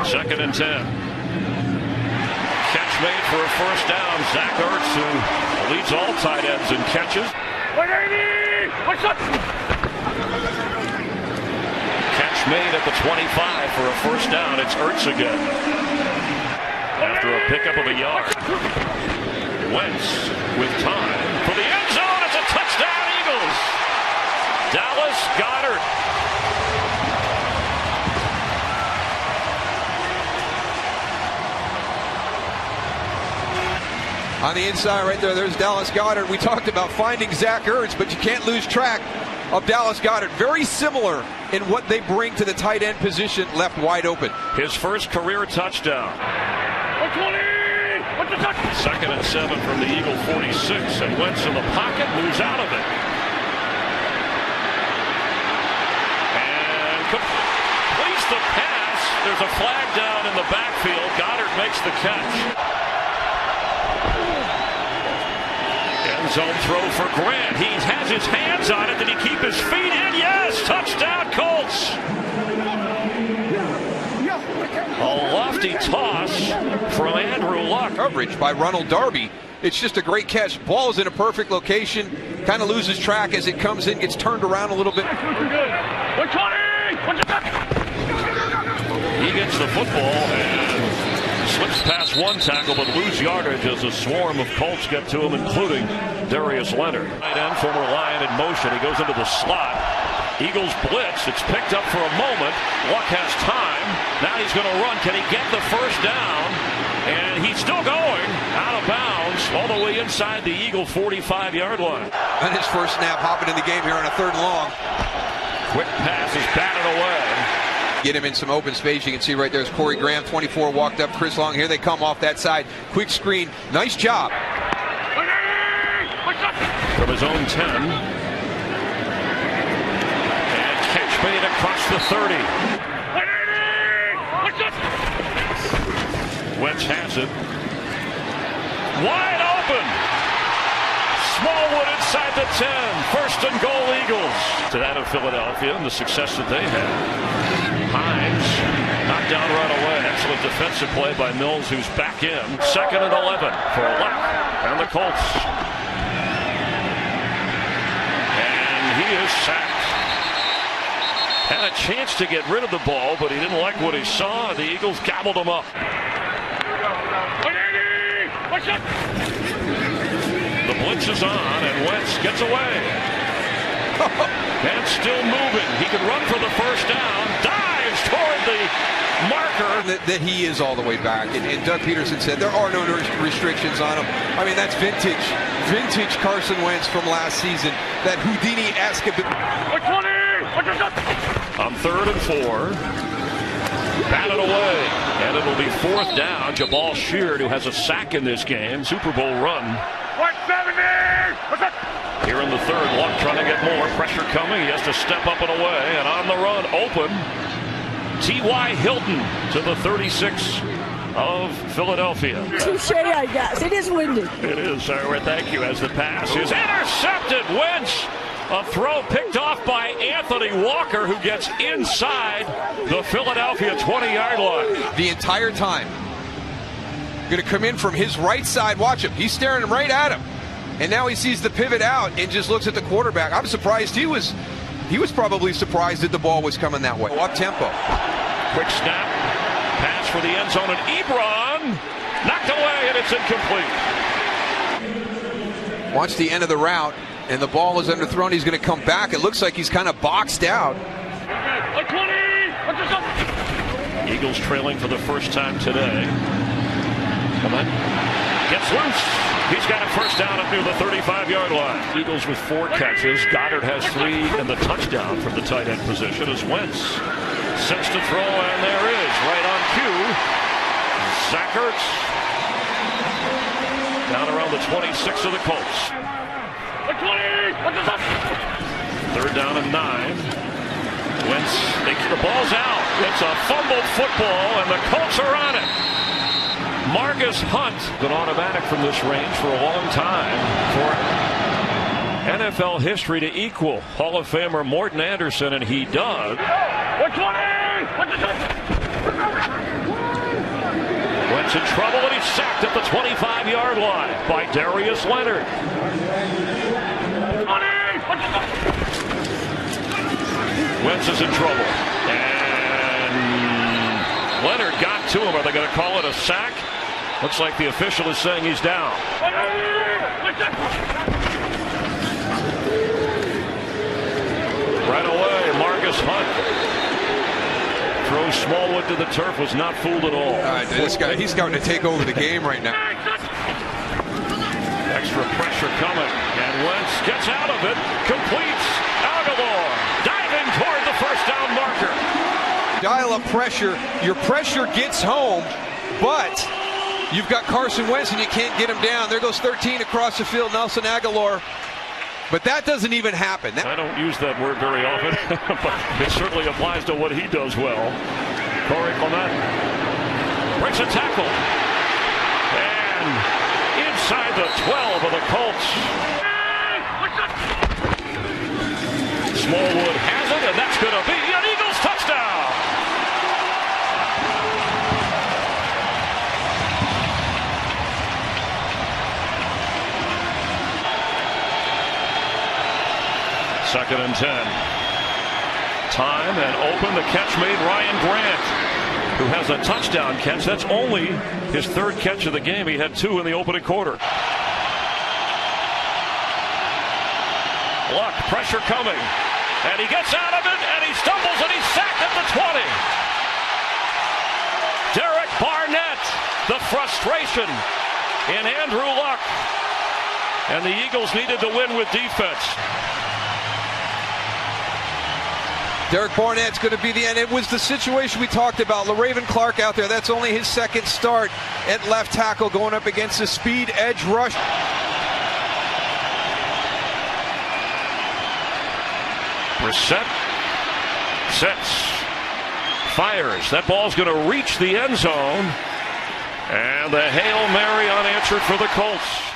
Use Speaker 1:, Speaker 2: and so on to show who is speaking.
Speaker 1: 2nd and 10. Catch made for a first down. Zach Ertz, who leads all tight ends in catches. Catch made at the 25 for a first down. It's Ertz again. After a pickup of a yard. Wentz with time for the end zone. It's a touchdown, Eagles. Dallas Goedert.
Speaker 2: On the inside right there, there's Dallas Goedert. We talked about finding Zach Ertz, but you can't lose track of Dallas Goedert. Very similar in what they bring to the tight end position, left wide open.
Speaker 1: His first career touchdown. 2nd and 7 from the Eagle 46, and Wentz in the pocket, moves out of it. And completes the pass. There's a flag down in the backfield. Goedert makes the catch. End zone throw for Grant. He has his hands on it. Did he keep his feet in? Yes! Touchdown, Colts! A lofty toss from Andrew Luck.
Speaker 2: Coverage by Ronald Darby. It's just a great catch. Ball is in a perfect location. Kind of loses track as it comes in, gets turned around a little bit.
Speaker 1: He gets the football and slips past one tackle, but lose yardage as a swarm of Colts get to him, including Darius Leonard. Tight end, former Lion in motion. He goes into the slot. Eagles blitz. It's picked up for a moment. Luck has time. Now he's going to run. Can he get the first down? And he's still going out of bounds all the way inside the Eagle 45-yard line.
Speaker 2: And his first snap hopping in the game here on a 3rd and long.
Speaker 1: Quick pass is batted away.
Speaker 2: Get him in some open space. You can see right there is Corey Graham, 24, walked up. Chris Long. Here they come off that side. Quick screen. Nice job.
Speaker 1: From his own 10. Catch made across the 30. Wentz has it. Wide open. Smallwood inside the 10. 1st and goal, Eagles. To that of Philadelphia and the success that they had. Hines knocked down right away. Excellent defensive play by Mills, who's back in. 2nd and 11 for Luck and the Colts. And he is sacked. Had a chance to get rid of the ball, but he didn't like what he saw. The Eagles gobbled him up. The blitz is on, and Wentz gets away. And still moving. He can run for the first down. Dives toward the marker.
Speaker 2: That he is all the way back. And Doug Peterson said there are no restrictions on him. I mean, that's vintage Carson Wentz from last season. That Houdini-esque.
Speaker 1: On 3rd and 4. Batted away. And it'll be 4th down. Jabal Sheard, who has a sack in this game. Super Bowl run. Here in the 3rd, Luck trying to get more. Pressure coming. He has to step up and away. And on the run, open. T.Y. Hilton to the 36 of Philadelphia.
Speaker 3: Touche, I guess. It is windy.
Speaker 1: It is, sir. Thank you. As the pass is intercepted. Wentz. A throw picked off by Anthony Walker, who gets inside the Philadelphia 20-yard line.
Speaker 2: The entire time. Going to come in from his right side. Watch him. He's staring right at him. And now he sees the pivot out and just looks at the quarterback. I'm surprised he was probably surprised that the ball was coming that way. Up tempo.
Speaker 1: Quick snap. Pass for the end zone, and Ebron knocked away, and it's incomplete.
Speaker 2: Watch the end of the route. And the ball is underthrown. He's going to come back. It looks like he's kind of boxed out.
Speaker 1: Eagles trailing for the first time today. Come on. Gets loose. He's got a first down up near the 35-yard line. Eagles with 4 catches. Goedert has 3 and the touchdown from the tight end position as Wentz sets to throw, and there is, right on cue, Zach Ertz. Down around the 26 of the Colts. 3rd down and 9. Wentz, the ball's out. It's a fumbled football, and the Colts are on it. Marcus Hunt, been automatic from this range for a long time for NFL history to equal Hall of Famer Morton Anderson, and he does. Gets in trouble, and he's sacked at the 25-yard line by Darius Leonard. Wentz is in trouble. And Leonard got to him. Are they going to call it a sack? Looks like the official is saying he's down. Right away, Marcus Hunt throws Smallwood to the turf, was not fooled at all.
Speaker 2: This guy, he's going to take over the game right now.
Speaker 1: Extra pressure coming, and Wentz gets out of it, completes. Aguilar diving toward the first down marker.
Speaker 2: Dial up pressure. Your pressure gets home, but you've got Carson Wentz and you can't get him down. There goes 13 across the field, Nelson Aguilar. But that doesn't even happen.
Speaker 1: I don't use that word very often, but it certainly applies to what he does well. Corey Clement breaks a tackle. And inside the 12 of the Colts. Smallwood has it, and that's going to be an Eagles touchdown. Second and 10. Time and open. The catch made Ryan Grant, who has a touchdown catch. That's only his third catch of the game. He had 2 in the opening quarter. Luck, pressure coming. And he gets out of it, and he stumbles, and he's sacked at the 20. Derek Barnett, the frustration in Andrew Luck. And the Eagles needed to win with defense.
Speaker 2: Derek Barnett's going to be the end. It was the situation we talked about. LaRaven Clark out there. That's only his second start at left tackle, going up against the speed edge rush.
Speaker 1: Brissett sets, fires. That ball's going to reach the end zone. And the Hail Mary unanswered for the Colts.